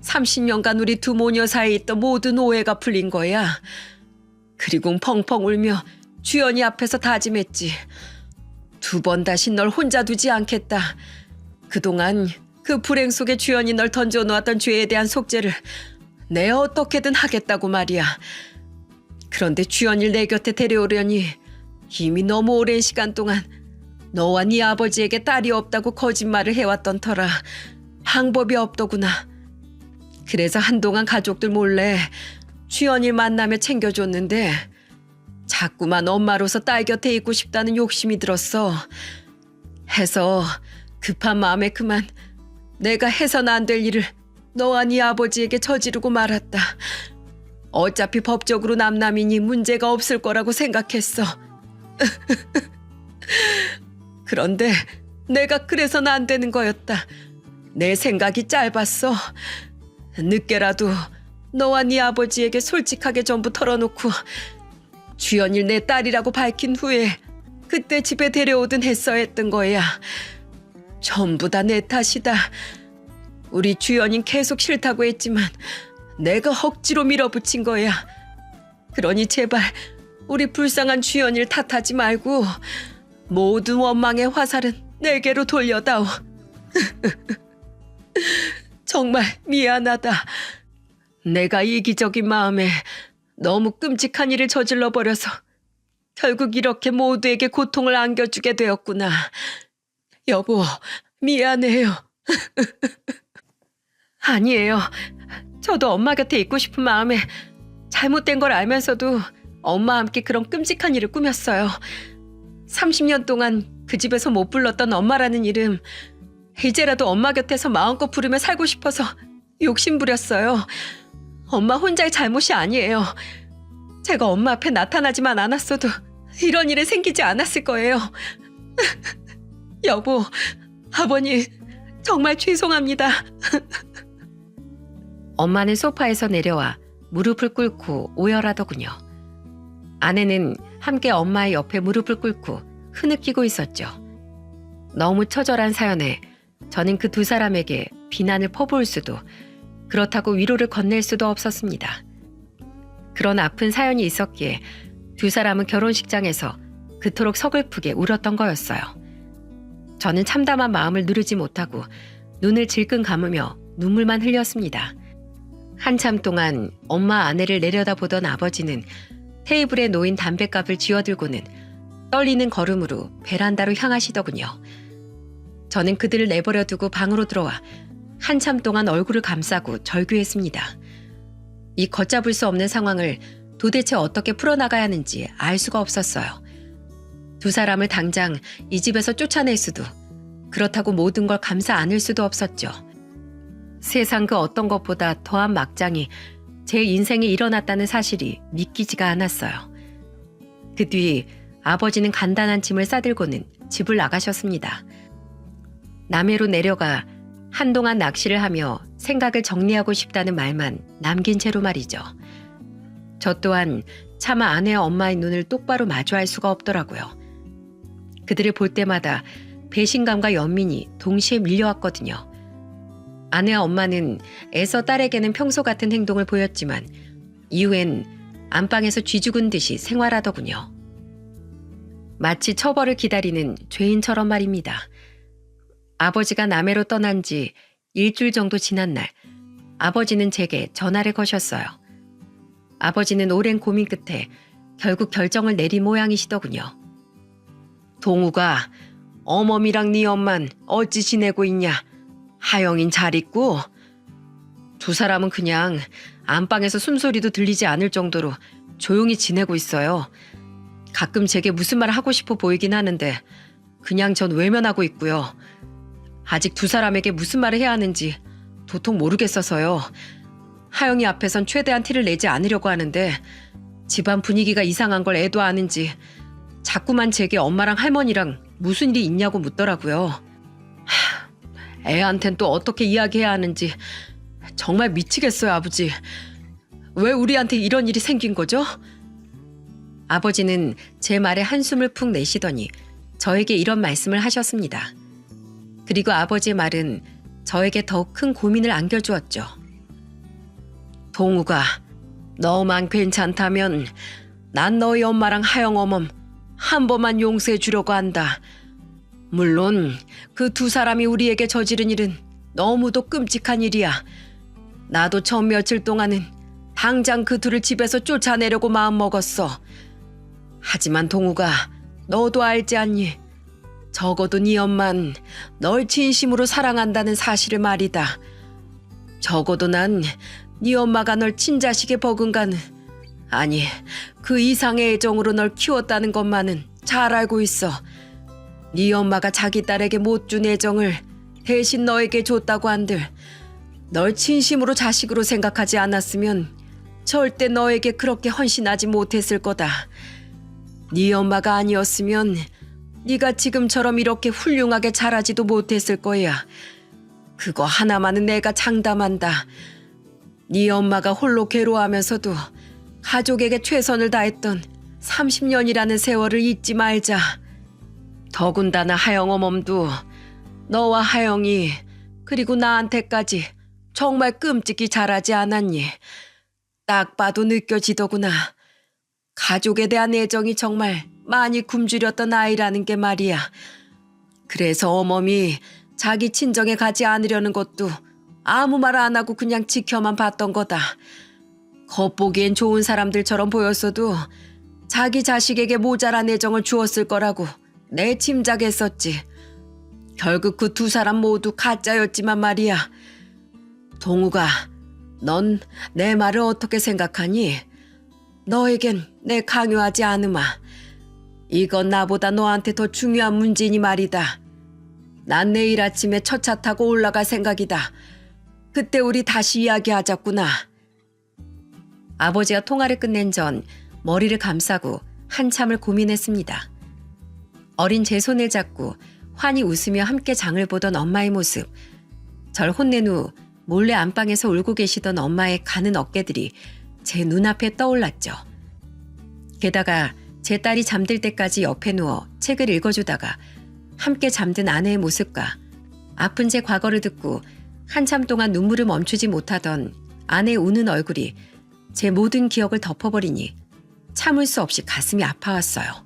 30년간 우리 두 모녀 사이에 있던 모든 오해가 풀린 거야. 그리고 펑펑 울며 주연이 앞에서 다짐했지. 2번 다시 널 혼자 두지 않겠다. 그동안 그 불행 속에 주연이 널 던져놓았던 죄에 대한 속죄를 내가 어떻게든 하겠다고 말이야. 그런데 주연이를 내 곁에 데려오려니 이미 너무 오랜 시간 동안 너와 네 아버지에게 딸이 없다고 거짓말을 해왔던 터라 방법이 없더구나. 그래서 한동안 가족들 몰래 주연이를 만나며 챙겨줬는데 자꾸만 엄마로서 딸 곁에 있고 싶다는 욕심이 들었어. 해서 급한 마음에 그만 내가 해서는 안 될 일을 너와 네 아버지에게 저지르고 말았다. 어차피 법적으로 남남이니 문제가 없을 거라고 생각했어. 그런데 내가 그래서는 안 되는 거였다. 내 생각이 짧았어. 늦게라도 너와 네 아버지에게 솔직하게 전부 털어놓고 주연이를 내 딸이라고 밝힌 후에 그때 집에 데려오든 했어야 했던 거야. 전부 다 내 탓이다. 우리 주연이는 계속 싫다고 했지만 내가 억지로 밀어붙인 거야. 그러니 제발 우리 불쌍한 주연이를 탓하지 말고 모든 원망의 화살은 내게로 돌려다오. 정말 미안하다. 내가 이기적인 마음에 너무 끔찍한 일을 저질러 버려서 결국 이렇게 모두에게 고통을 안겨주게 되었구나. 여보, 미안해요. 아니에요. 저도 엄마 곁에 있고 싶은 마음에 잘못된 걸 알면서도 엄마와 함께 그런 끔찍한 일을 꾸몄어요. 30년 동안 그 집에서 못 불렀던 엄마라는 이름, 이제라도 엄마 곁에서 마음껏 부르며 살고 싶어서 욕심부렸어요. 엄마 혼자의 잘못이 아니에요. 제가 엄마 앞에 나타나지만 않았어도 이런 일이 생기지 않았을 거예요. 여보, 아버님, 정말 죄송합니다. 엄마는 소파에서 내려와 무릎을 꿇고 오열하더군요. 아내는 함께 엄마의 옆에 무릎을 꿇고 흐느끼고 있었죠. 너무 처절한 사연에 저는 그 2사람에게 비난을 퍼부을 수도, 그렇다고 위로를 건넬 수도 없었습니다. 그런 아픈 사연이 있었기에 2사람은 결혼식장에서 그토록 서글프게 울었던 거였어요. 저는 참담한 마음을 누르지 못하고 눈을 질끈 감으며 눈물만 흘렸습니다. 한참 동안 엄마 아내를 내려다보던 아버지는 테이블에 놓인 담뱃갑을 쥐어들고는 떨리는 걸음으로 베란다로 향하시더군요. 저는 그들을 내버려 두고 방으로 들어와 한참 동안 얼굴을 감싸고 절규했습니다. 이 걷잡을 수 없는 상황을 도대체 어떻게 풀어나가야 하는지 알 수가 없었어요. 2사람을 당장 이 집에서 쫓아낼 수도, 그렇다고 모든 걸 감싸 안을 수도 없었죠. 세상 그 어떤 것보다 더한 막장이 제 인생에 일어났다는 사실이 믿기지가 않았어요. 그 뒤 아버지는 간단한 짐을 싸들고는 집을 나가셨습니다. 남해로 내려가 한동안 낚시를 하며 생각을 정리하고 싶다는 말만 남긴 채로 말이죠. 저 또한 차마 아내와 엄마의 눈을 똑바로 마주할 수가 없더라고요. 그들을 볼 때마다 배신감과 연민이 동시에 밀려왔거든요. 아내와 엄마는 애써 딸에게는 평소 같은 행동을 보였지만 이후엔 안방에서 쥐죽은 듯이 생활하더군요. 마치 처벌을 기다리는 죄인처럼 말입니다. 아버지가 남해로 떠난 지 일주일 정도 지난 날, 아버지는 제게 전화를 거셨어요. 아버지는 오랜 고민 끝에 결국 결정을 내린 모양이시더군요. 동우가, 어머니랑 네 엄만 어찌 지내고 있냐? 하영인 잘 있고? 2사람은 그냥 안방에서 숨소리도 들리지 않을 정도로 조용히 지내고 있어요. 가끔 제게 무슨 말 하고 싶어 보이긴 하는데 그냥 전 외면하고 있고요. 아직 2사람에게 무슨 말을 해야 하는지 도통 모르겠어서요. 하영이 앞에선 최대한 티를 내지 않으려고 하는데 집안 분위기가 이상한 걸 애도 아는지 자꾸만 제게 엄마랑 할머니랑 무슨 일이 있냐고 묻더라고요. 애한텐 또 어떻게 이야기해야 하는지 정말 미치겠어요, 아버지. 왜 우리한테 이런 일이 생긴 거죠? 아버지는 제 말에 한숨을 푹 내쉬더니 저에게 이런 말씀을 하셨습니다. 그리고 아버지의 말은 저에게 더욱 큰 고민을 안겨주었죠. 동우가 너만 괜찮다면 난 너희 엄마랑 하영 어멈 한 번만 용서해 주려고 한다. 물론 그 두 사람이 우리에게 저지른 일은 너무도 끔찍한 일이야. 나도 전 며칠 동안은 당장 그 둘을 집에서 쫓아내려고 마음먹었어. 하지만 동우가 너도 알지 않니? 적어도 네 엄만 널 진심으로 사랑한다는 사실을 말이다. 적어도 난 네 엄마가 널 친자식에 버금가는, 아니 그 이상의 애정으로 널 키웠다는 것만은 잘 알고 있어. 네 엄마가 자기 딸에게 못 준 애정을 대신 너에게 줬다고 한들 널 진심으로 자식으로 생각하지 않았으면 절대 너에게 그렇게 헌신하지 못했을 거다. 네 엄마가 아니었으면 네가 지금처럼 이렇게 훌륭하게 자라지도 못했을 거야. 그거 하나만은 내가 장담한다. 네 엄마가 홀로 괴로워하면서도 가족에게 최선을 다했던 30년이라는 세월을 잊지 말자. 더군다나 하영 어멈도 너와 하영이 그리고 나한테까지 정말 끔찍이 잘하지 않았니? 딱 봐도 느껴지더구나. 가족에 대한 애정이 정말 많이 굶주렸던 아이라는 게 말이야. 그래서 어멈이 자기 친정에 가지 않으려는 것도 아무 말 안 하고 그냥 지켜만 봤던 거다. 겉보기엔 좋은 사람들처럼 보였어도 자기 자식에게 모자란 애정을 주었을 거라고 내 짐작했었지. 결국 그 두 사람 모두 가짜였지만 말이야. 동우가, 넌 내 말을 어떻게 생각하니? 너에겐 내 강요하지 않으마. 이건 나보다 너한테 더 중요한 문제니 말이다. 난 내일 아침에 첫 차 타고 올라갈 생각이다. 그때 우리 다시 이야기하자꾸나. 아버지가 통화를 끝낸 전 머리를 감싸고 한참을 고민했습니다. 어린 제 손을 잡고 환히 웃으며 함께 장을 보던 엄마의 모습, 절 혼낸 후 몰래 안방에서 울고 계시던 엄마의 가는 어깨들이 제 눈앞에 떠올랐죠. 게다가 제 딸이 잠들 때까지 옆에 누워 책을 읽어주다가 함께 잠든 아내의 모습과 아픈 제 과거를 듣고 한참 동안 눈물을 멈추지 못하던 아내의 우는 얼굴이 제 모든 기억을 덮어버리니 참을 수 없이 가슴이 아파왔어요.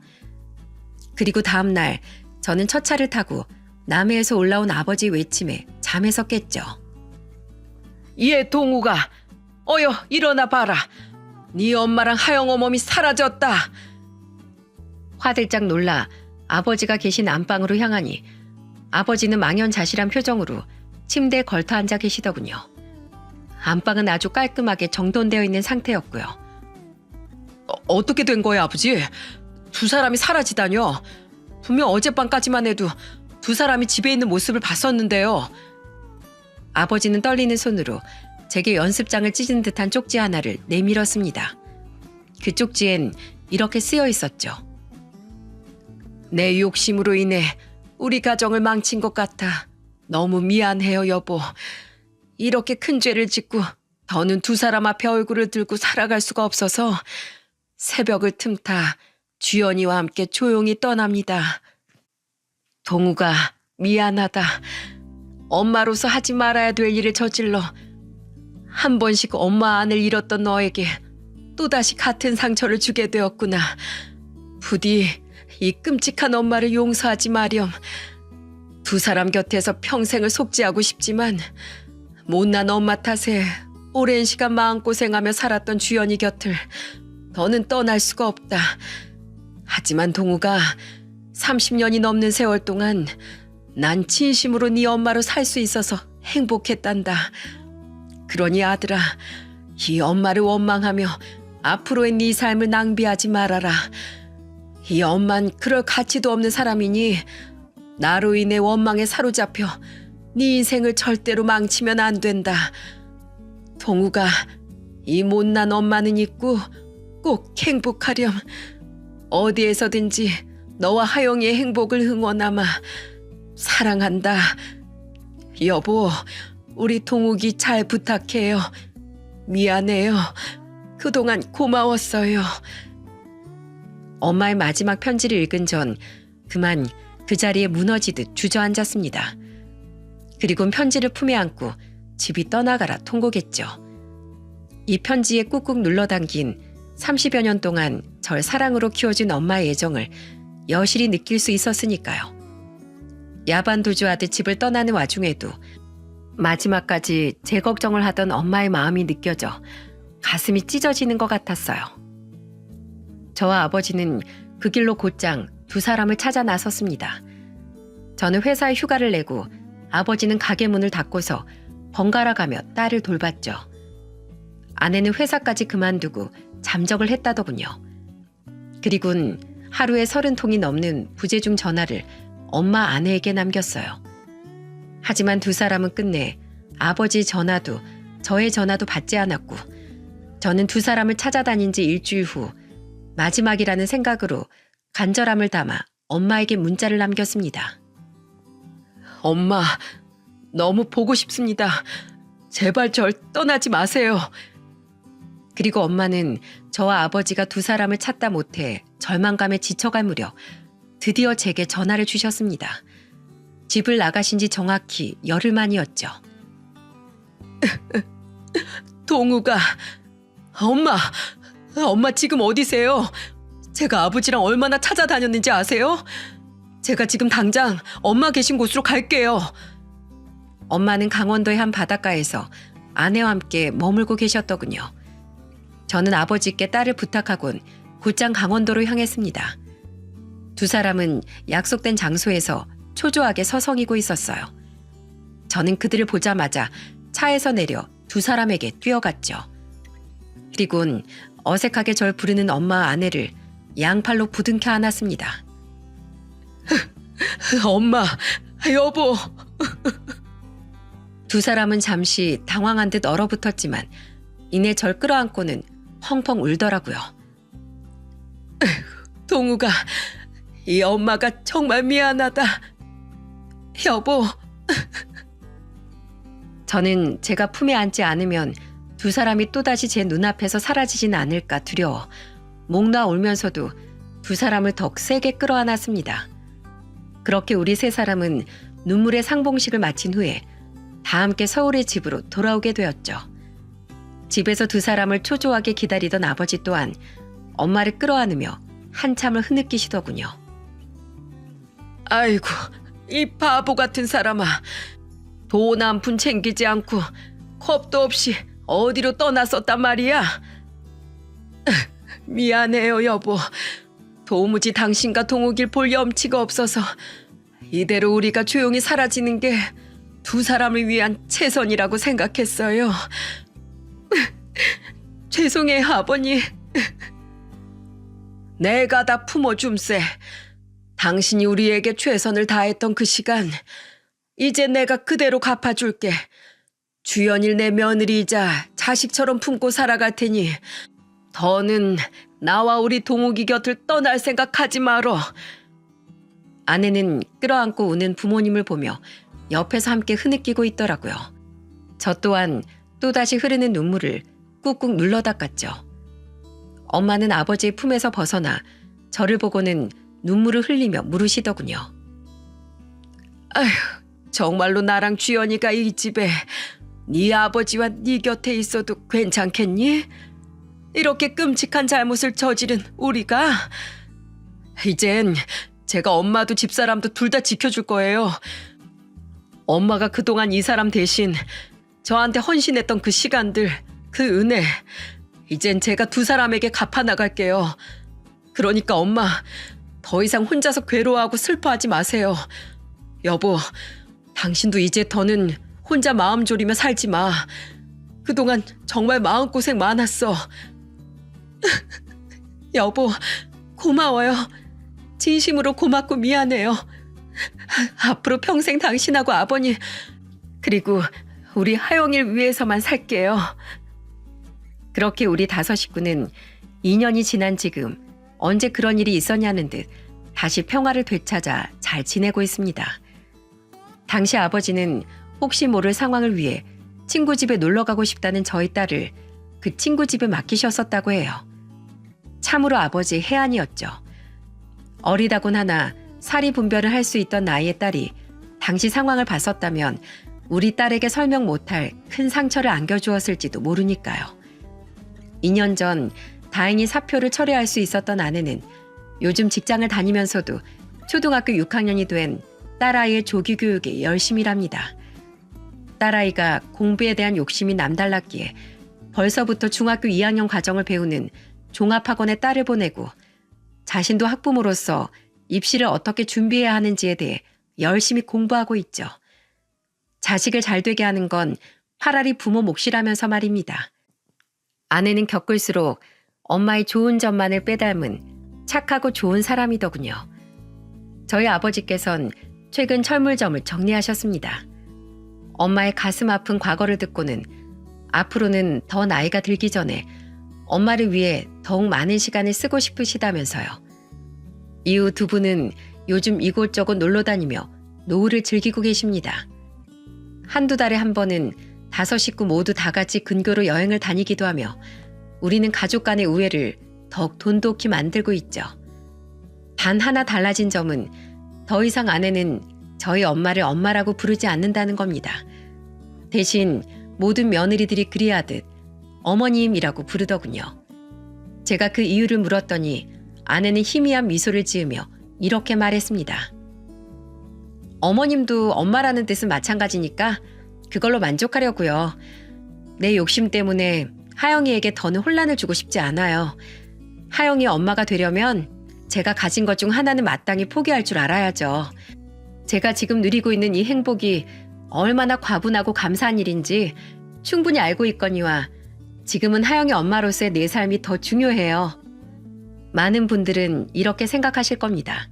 그리고 다음 날 저는 첫 차를 타고 남해에서 올라온 아버지의 외침에 잠에서 깼죠. 얘 동우가, 어여 일어나 봐라. 네 엄마랑 하영 어멈이 사라졌다. 화들짝 놀라 아버지가 계신 안방으로 향하니 아버지는 망연자실한 표정으로 침대에 걸터 앉아 계시더군요. 안방은 아주 깔끔하게 정돈되어 있는 상태였고요. 어떻게 된 거야, 아버지? 두 사람이 사라지다뇨. 분명 어젯밤까지만 해도 두 사람이 집에 있는 모습을 봤었는데요. 아버지는 떨리는 손으로 제게 연습장을 찢은 듯한 쪽지 하나를 내밀었습니다. 그 쪽지엔 이렇게 쓰여 있었죠. 내 욕심으로 인해 우리 가정을 망친 것 같아 너무 미안해요, 여보. 이렇게 큰 죄를 짓고 더는 두 사람 앞에 얼굴을 들고 살아갈 수가 없어서 새벽을 틈타 주연이와 함께 조용히 떠납니다. 동우가 미안하다. 엄마로서 하지 말아야 될 일을 저질러 한 번씩 엄마 안을 잃었던 너에게 또다시 같은 상처를 주게 되었구나. 부디 이 끔찍한 엄마를 용서하지 마렴. 두 사람 곁에서 평생을 속죄하고 싶지만 못난 엄마 탓에 오랜 시간 마음고생하며 살았던 주연이 곁을 더는 떠날 수가 없다. 하지만 동우가 30년이 넘는 세월 동안 난 진심으로 네 엄마로 살 수 있어서 행복했단다. 그러니 아들아, 이 엄마를 원망하며 앞으로의 네 삶을 낭비하지 말아라. 이 엄만 그럴 가치도 없는 사람이니 나로 인해 원망에 사로잡혀 네 인생을 절대로 망치면 안 된다. 동우가 이 못난 엄마는 있고 꼭 행복하렴. 어디에서든지 너와 하영이의 행복을 응원하마. 사랑한다. 여보, 우리 동욱이 잘 부탁해요. 미안해요. 그동안 고마웠어요. 엄마의 마지막 편지를 읽은 전 그만 그 자리에 무너지듯 주저앉았습니다. 그리곤 편지를 품에 안고 집이 떠나가라 통곡했죠. 이 편지에 꾹꾹 눌러담긴 30여 년 동안 절 사랑으로 키워준 엄마의 애정을 여실히 느낄 수 있었으니까요. 야반도주하듯 집을 떠나는 와중에도 마지막까지 제 걱정을 하던 엄마의 마음이 느껴져 가슴이 찢어지는 것 같았어요. 저와 아버지는 그 길로 곧장 두 사람을 찾아 나섰습니다. 저는 회사에 휴가를 내고 아버지는 가게 문을 닫고서 번갈아 가며 딸을 돌봤죠. 아내는 회사까지 그만두고 잠적을 했다더군요. 그리곤 하루에 30통이 넘는 부재중 전화를 엄마 아내에게 남겼어요. 하지만 두 사람은 끝내 아버지 전화도 저의 전화도 받지 않았고 저는 두 사람을 찾아다닌 지 일주일 후 마지막이라는 생각으로 간절함을 담아 엄마에게 문자를 남겼습니다. 엄마, 너무 보고 싶습니다. 제발 절 떠나지 마세요. 그리고 엄마는 저와 아버지가 두 사람을 찾다 못해 절망감에 지쳐갈 무렵 드디어 제게 전화를 주셨습니다. 집을 나가신 지 정확히 열흘 만이었죠. 동우가, 엄마 지금 어디세요? 제가 아버지랑 얼마나 찾아다녔는지 아세요? 제가 지금 당장 엄마 계신 곳으로 갈게요. 엄마는 강원도의 한 바닷가에서 아내와 함께 머물고 계셨더군요. 저는 아버지께 딸을 부탁하곤 곧장 강원도로 향했습니다. 두 사람은 약속된 장소에서 초조하게 서성이고 있었어요. 저는 그들을 보자마자 차에서 내려 두 사람에게 뛰어갔죠. 그리곤 어색하게 절 부르는 엄마와 아내를 양팔로 부둥켜 안았습니다. 엄마, 여보. 두 사람은 잠시 당황한 듯 얼어붙었지만 이내 절 끌어안고는 펑펑 울더라고요. 동우가, 이 엄마가 정말 미안하다. 여보. 저는 제가 품에 안지 않으면 두 사람이 또다시 제 눈앞에서 사라지진 않을까 두려워 목 놓아 울면서도 두 사람을 더 세게 끌어안았습니다. 그렇게 우리 세 사람은 눈물의 상봉식을 마친 후에 다 함께 서울의 집으로 돌아오게 되었죠. 집에서 두 사람을 초조하게 기다리던 아버지 또한 엄마를 끌어안으며 한참을 흐느끼시더군요. 아이고, 이 바보 같은 사람아. 돈 한 푼 챙기지 않고 겁도 없이 어디로 떠났었단 말이야. 미안해요, 여보. 도무지 당신과 동욱이를 볼 염치가 없어서 이대로 우리가 조용히 사라지는 게 두 사람을 위한 최선이라고 생각했어요. 죄송해요, 아버님. 내가 다 품어줌세. 당신이 우리에게 최선을 다했던 그 시간, 이제 내가 그대로 갚아줄게. 주연일 내 며느리이자 자식처럼 품고 살아갈 테니 더는 나와 우리 동욱이 곁을 떠날 생각하지 말어. 아내는 끌어안고 우는 부모님을 보며 옆에서 함께 흐느끼고 있더라고요. 저 또한 또다시 흐르는 눈물을 꾹꾹 눌러 닦았죠. 엄마는 아버지의 품에서 벗어나 저를 보고는 눈물을 흘리며 물으시더군요. 아휴, 정말로 나랑 주연이가 이 집에 네 아버지와 네 곁에 있어도 괜찮겠니? 이렇게 끔찍한 잘못을 저지른 우리가? 이젠 제가 엄마도 집사람도 둘 다 지켜줄 거예요. 엄마가 그동안 이 사람 대신 저한테 헌신했던 그 시간들, 그 은혜, 이젠 제가 두 사람에게 갚아나갈게요. 그러니까 엄마, 더 이상 혼자서 괴로워하고 슬퍼하지 마세요. 여보, 당신도 이제 더는 혼자 마음 졸이며 살지 마. 그동안 정말 마음고생 많았어. 여보, 고마워요. 진심으로 고맙고 미안해요. 앞으로 평생 당신하고 아버님, 그리고 우리 하영이를 위해서만 살게요. 그렇게 우리 5 식구는 2년이 지난 지금 언제 그런 일이 있었냐는 듯 다시 평화를 되찾아 잘 지내고 있습니다. 당시 아버지는 혹시 모를 상황을 위해 친구 집에 놀러 가고 싶다는 저희 딸을 그 친구 집에 맡기셨었다고 해요. 참으로 아버지 해안이었죠. 어리다곤 하나 사리 분별을 할 수 있던 나이의 딸이 당시 상황을 봤었다면 우리 딸에게 설명 못할 큰 상처를 안겨주었을지도 모르니까요. 2년 전 다행히 사표를 철회할 수 있었던 아내는 요즘 직장을 다니면서도 초등학교 6학년이 된 딸아이의 조기 교육에 열심히 일합니다. 딸아이가 공부에 대한 욕심이 남달랐기에 벌써부터 중학교 2학년 과정을 배우는 종합학원에 딸을 보내고 자신도 학부모로서 입시를 어떻게 준비해야 하는지에 대해 열심히 공부하고 있죠. 자식을 잘 되게 하는 건 차라리 부모 몫이라면서 말입니다. 아내는 겪을수록 엄마의 좋은 점만을 빼닮은 착하고 좋은 사람이더군요. 저희 아버지께선 최근 철물점을 정리하셨습니다. 엄마의 가슴 아픈 과거를 듣고는 앞으로는 더 나이가 들기 전에 엄마를 위해 더욱 많은 시간을 쓰고 싶으시다면서요. 이후 두 분은 요즘 이곳저곳 놀러 다니며 노후를 즐기고 계십니다. 한두 달에 한 번은 5 식구 모두 다 같이 근교로 여행을 다니기도 하며 우리는 가족 간의 우애를 더욱 돈독히 만들고 있죠. 단 하나 달라진 점은 더 이상 아내는 저희 엄마를 엄마라고 부르지 않는다는 겁니다. 대신 모든 며느리들이 그리하듯 어머님이라고 부르더군요. 제가 그 이유를 물었더니 아내는 희미한 미소를 지으며 이렇게 말했습니다. 어머님도 엄마라는 뜻은 마찬가지니까 그걸로 만족하려고요. 내 욕심 때문에 하영이에게 더는 혼란을 주고 싶지 않아요. 하영이 엄마가 되려면 제가 가진 것 중 하나는 마땅히 포기할 줄 알아야죠. 제가 지금 누리고 있는 이 행복이 얼마나 과분하고 감사한 일인지 충분히 알고 있거니와 지금은 하영이 엄마로서의 내 삶이 더 중요해요. 많은 분들은 이렇게 생각하실 겁니다.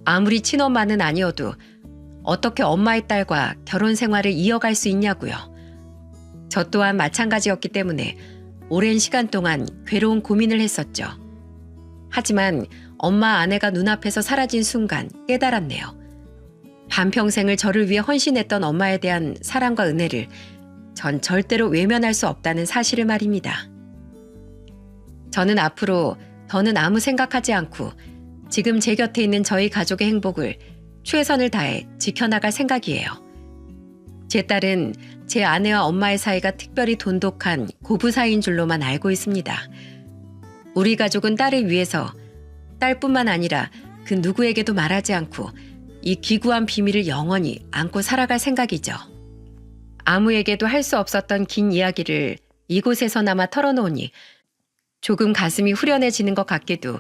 아무리 친엄마는 아니어도 어떻게 엄마의 딸과 결혼 생활을 이어갈 수 있냐고요. 저 또한 마찬가지였기 때문에 오랜 시간 동안 괴로운 고민을 했었죠. 하지만 엄마 아내가 눈앞에서 사라진 순간 깨달았네요. 반평생을 저를 위해 헌신했던 엄마에 대한 사랑과 은혜를 전 절대로 외면할 수 없다는 사실을 말입니다. 저는 앞으로 더는 아무 생각하지 않고 지금 제 곁에 있는 저희 가족의 행복을 최선을 다해 지켜나갈 생각이에요. 제 딸은 제 아내와 엄마의 사이가 특별히 돈독한 고부 사이인 줄로만 알고 있습니다. 우리 가족은 딸을 위해서 딸뿐만 아니라 그 누구에게도 말하지 않고 이 기구한 비밀을 영원히 안고 살아갈 생각이죠. 아무에게도 할 수 없었던 긴 이야기를 이곳에서나마 털어놓으니 조금 가슴이 후련해지는 것 같게도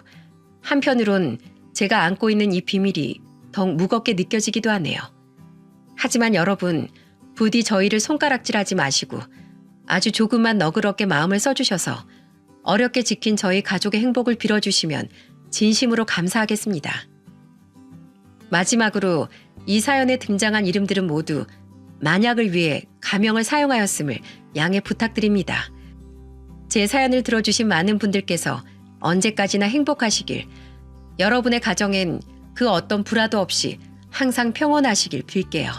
한편으론 제가 안고 있는 이 비밀이 더욱 무겁게 느껴지기도 하네요. 하지만 여러분, 부디 저희를 손가락질하지 마시고 아주 조금만 너그럽게 마음을 써주셔서 어렵게 지킨 저희 가족의 행복을 빌어주시면 진심으로 감사하겠습니다. 마지막으로 이 사연에 등장한 이름들은 모두 만약을 위해 가명을 사용하였음을 양해 부탁드립니다. 제 사연을 들어주신 많은 분들께서 언제까지나 행복하시길, 여러분의 가정엔 그 어떤 불화도 없이 항상 평온하시길 빌게요.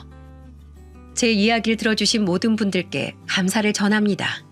제 이야기를 들어주신 모든 분들께 감사를 전합니다.